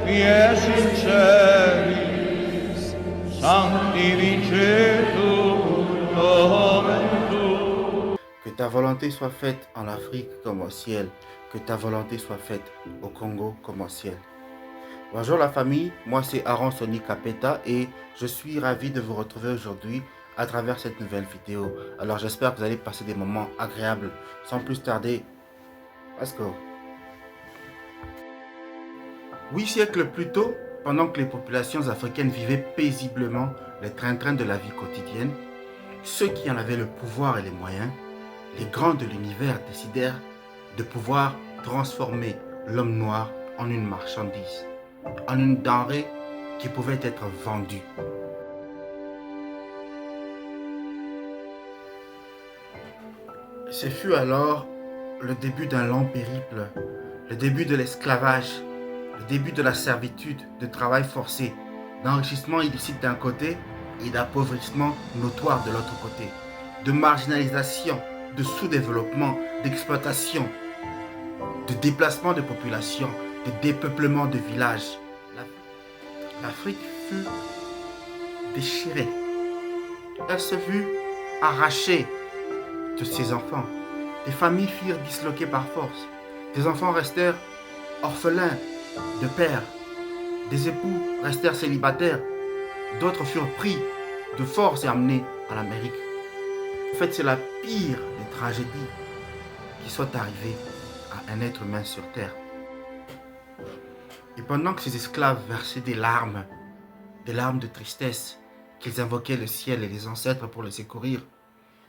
Fies in celis, sanctificetur nomen tuum. Que ta volonté soit faite en Afrique comme au ciel. Que ta volonté soit faite au Congo comme au ciel. Bonjour la famille, moi c'est Aaron Sony Kapeta et je suis ravi de vous retrouver aujourd'hui à travers cette nouvelle vidéo. Alors j'espère que vous allez passer des moments agréables. Sans plus tarder, let's go. 8 siècles plus tôt, pendant que les populations africaines vivaient paisiblement les train-train de la vie quotidienne, ceux qui en avaient le pouvoir et les moyens, les grands de l'univers décidèrent de pouvoir transformer l'homme noir en une marchandise, en une denrée qui pouvait être vendue. Ce fut alors le début d'un long périple, le début de l'esclavage, le début de la servitude, de travail forcé, d'enrichissement illicite d'un côté et d'appauvrissement notoire de l'autre côté, de marginalisation, de sous-développement, d'exploitation, de déplacement de population, de dépeuplement de villages. L'Afrique fut déchirée. Elle se fut arrachée de ses enfants. Des familles furent disloquées par force. Des enfants restèrent orphelins de père. Des époux restèrent célibataires. D'autres furent pris de force et amenés en Amérique. En fait, c'est la pire des tragédies qui soit arrivée à un être humain sur terre. Et pendant que ces esclaves versaient des larmes de tristesse, qu'ils invoquaient le ciel et les ancêtres pour les secourir,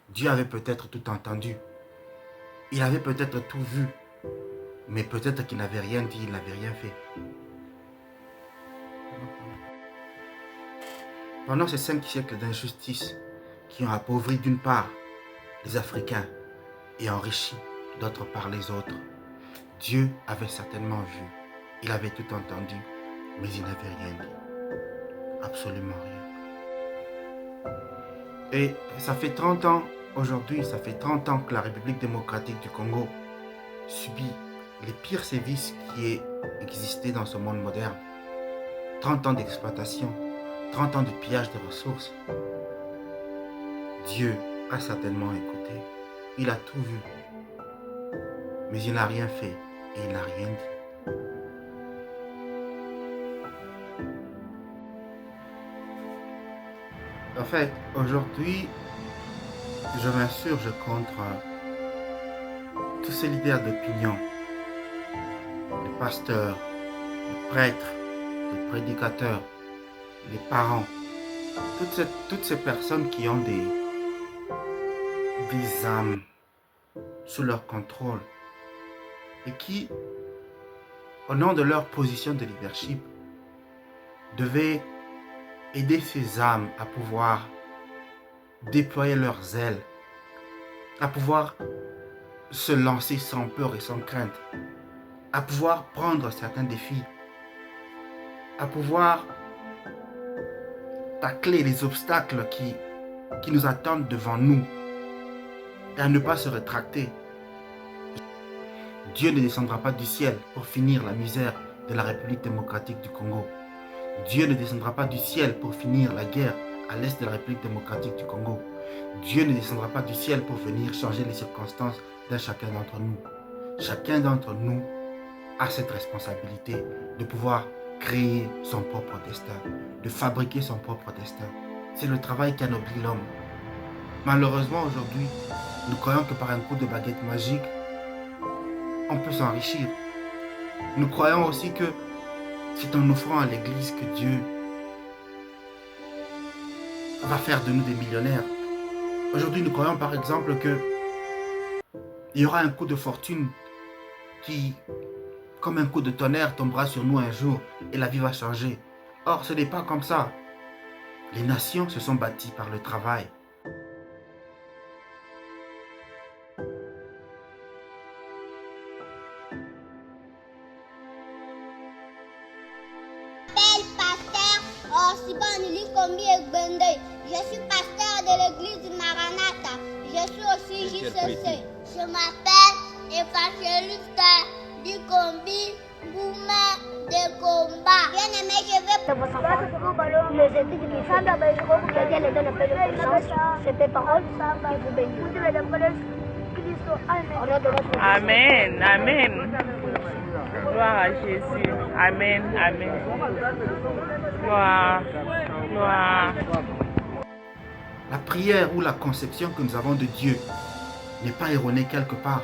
Dieu avait peut-être tout entendu. Il avait peut-être tout vu, mais peut-être qu'il n'avait rien dit, il n'avait rien fait. Pendant ces 5 siècles d'injustice qui ont appauvri d'une part les Africains et enrichi d'autre part les autres, Dieu avait certainement vu, il avait tout entendu, mais il n'avait rien dit. Absolument rien. Et ça fait 30 ans, aujourd'hui, ça fait 30 ans que la République démocratique du Congo subit les pires sévices qui aient existé dans ce monde moderne. 30 ans d'exploitation, 30 ans de pillage des ressources. Dieu a certainement écouté, il a tout vu, mais il n'a rien fait et il n'a rien dit. En fait, aujourd'hui, je m'insurge contre tous ces leaders d'opinion, les pasteurs, les prêtres, les prédicateurs, les parents, toutes ces personnes qui ont des âmes sous leur contrôle et qui, au nom de leur position de leadership, devaient aider ces âmes à pouvoir déployer leurs ailes, à pouvoir se lancer sans peur et sans crainte, à pouvoir prendre certains défis, à pouvoir tacler les obstacles qui nous attendent devant nous et à ne pas se rétracter. Dieu ne descendra pas du ciel pour finir la misère de la République démocratique du Congo. Dieu ne descendra pas du ciel pour finir la guerre à l'est de la République démocratique du Congo. Dieu ne descendra pas du ciel pour venir changer les circonstances d'un chacun d'entre nous. Chacun d'entre nous a cette responsabilité de pouvoir créer son propre destin, de fabriquer son propre destin. C'est le travail qu'anoblit l'homme. Malheureusement, aujourd'hui, nous croyons que par un coup de baguette magique, on peut s'enrichir. Nous croyons aussi que c'est en offrant à l'Église que Dieu va faire de nous des millionnaires. Aujourd'hui, nous croyons par exemple qu'il y aura un coup de fortune qui, comme un coup de tonnerre, tombera sur nous un jour et la vie va changer. Or, ce n'est pas comme ça. Les nations se sont bâties par le travail. Je suis pasteur de l'église du Maranatha. Je suis aussi JCC. Je m'appelle évangéliste du combi Bouma de combat. de vos enfants. Les études qu'il faut. Que Dieu les donne un peu de puissance. C'est des paroles qui vous bénissent. Au nom de notre Amen, amen. Gloire à Jésus. Amen, amen. Gloire, gloire. La prière ou la conception que nous avons de Dieu n'est pas erronée quelque part.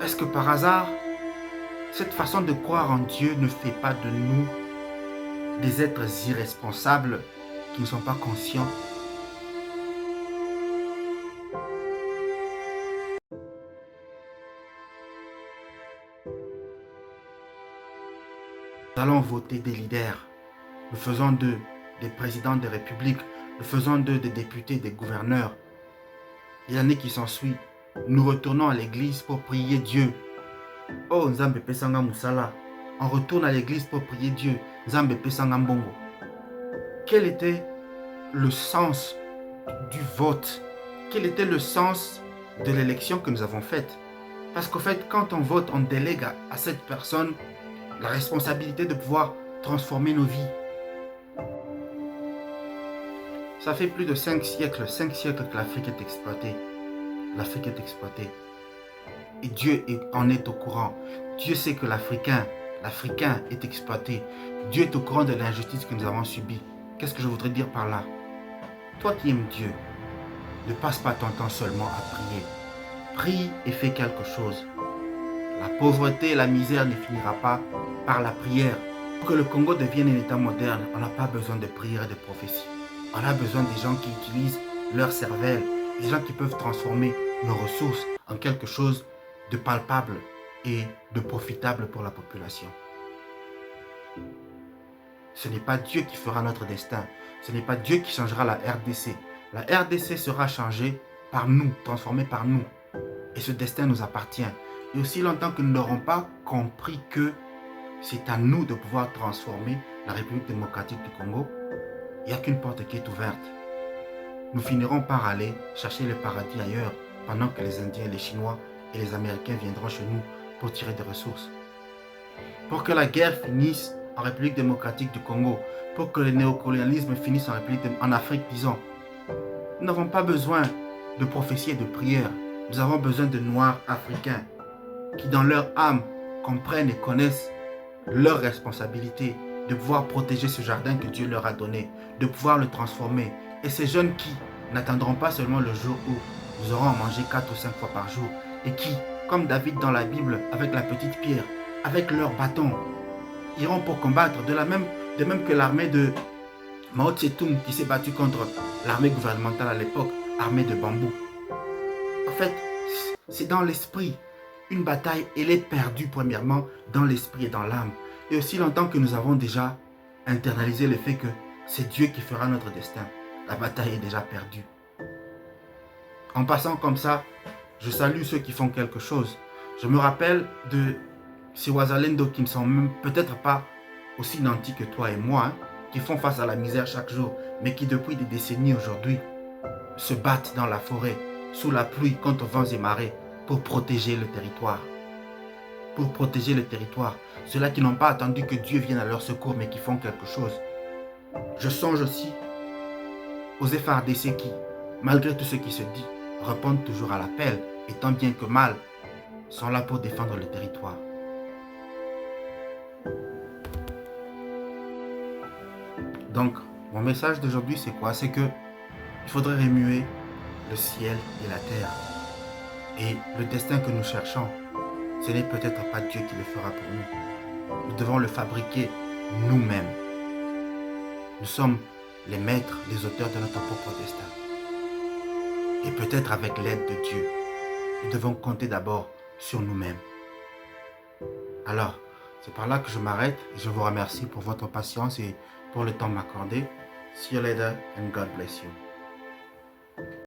Est-ce que par hasard, cette façon de croire en Dieu ne fait pas de nous des êtres irresponsables qui ne sont pas conscients? Nous allons voter des leaders. Nous faisons d'eux des présidents de république. Nous faisons d'eux des députés, des gouverneurs. Et l'année qui s'ensuit, nous retournons à l'église pour prier Dieu. Oh, Nzambe pesanga musala. On retourne à l'église pour prier Dieu. Nzambe pesanga mbongo. Quel était le sens du vote? Quel était le sens de l'élection que nous avons faite? Parce qu'en fait, quand on vote, on délègue à cette personne la responsabilité de pouvoir transformer nos vies. Ça fait plus de 5 siècles que l'Afrique est exploitée. L'Afrique est exploitée. Et Dieu en est au courant. Dieu sait que l'Africain est exploité. Dieu est au courant de l'injustice que nous avons subie. Qu'est-ce que je voudrais dire par là? Toi qui aimes Dieu, ne passe pas ton temps seulement à prier. Prie et fais quelque chose. La pauvreté et la misère ne finira pas par la prière. Pour que le Congo devienne un État moderne, on n'a pas besoin de prières et de prophéties. On a besoin des gens qui utilisent leur cervelle, des gens qui peuvent transformer nos ressources en quelque chose de palpable et de profitable pour la population. Ce n'est pas Dieu qui fera notre destin. Ce n'est pas Dieu qui changera la RDC. La RDC sera changée par nous, transformée par nous. Et ce destin nous appartient. Et aussi longtemps que nous n'aurons pas compris que c'est à nous de pouvoir transformer la République démocratique du Congo, il n'y a qu'une porte qui est ouverte. Nous finirons par aller chercher le paradis ailleurs pendant que les Indiens, les Chinois et les Américains viendront chez nous pour tirer des ressources. Pour que la guerre finisse en République démocratique du Congo, pour que le néocolonialisme finisse en Afrique, disons, nous n'avons pas besoin de prophéties et de prières. Nous avons besoin de Noirs africains qui, dans leur âme, comprennent et connaissent leur responsabilité de pouvoir protéger ce jardin que Dieu leur a donné, de pouvoir le transformer. Et ces jeunes qui n'attendront pas seulement le jour où nous aurons à manger 4 ou 5 fois par jour, et qui, comme David dans la Bible, avec la petite pierre, avec leur bâton, iront pour combattre, de même que l'armée de Mao Tse-tung qui s'est battue contre l'armée gouvernementale à l'époque, armée de bambou. En fait, c'est dans l'esprit. Une bataille, elle est perdue premièrement dans l'esprit et dans l'âme. Et aussi longtemps que nous avons déjà internalisé le fait que c'est Dieu qui fera notre destin, la bataille est déjà perdue. En passant comme ça, je salue ceux qui font quelque chose. Je me rappelle de ces Wazalendo qui ne sont même peut-être pas aussi nantis que toi et moi, qui font face à la misère chaque jour, mais qui depuis des décennies aujourd'hui se battent dans la forêt, sous la pluie, contre vents et marées, pour protéger le territoire. Pour protéger le territoire. Ceux-là qui n'ont pas attendu que Dieu vienne à leur secours, mais qui font quelque chose. Je songe aussi aux FARDC qui, malgré tout ce qui se dit, répondent toujours à l'appel, et tant bien que mal, sont là pour défendre le territoire. Donc, mon message d'aujourd'hui, c'est quoi? C'est que il faudrait remuer le ciel et la terre. Et le destin que nous cherchons, ce n'est peut-être pas Dieu qui le fera pour nous. Nous devons le fabriquer nous-mêmes. Nous sommes les maîtres, les auteurs de notre propre destin. Et peut-être avec l'aide de Dieu, nous devons compter d'abord sur nous-mêmes. Alors, c'est par là que je m'arrête. Je vous remercie pour votre patience et pour le temps m'accordé. See you later and God bless you.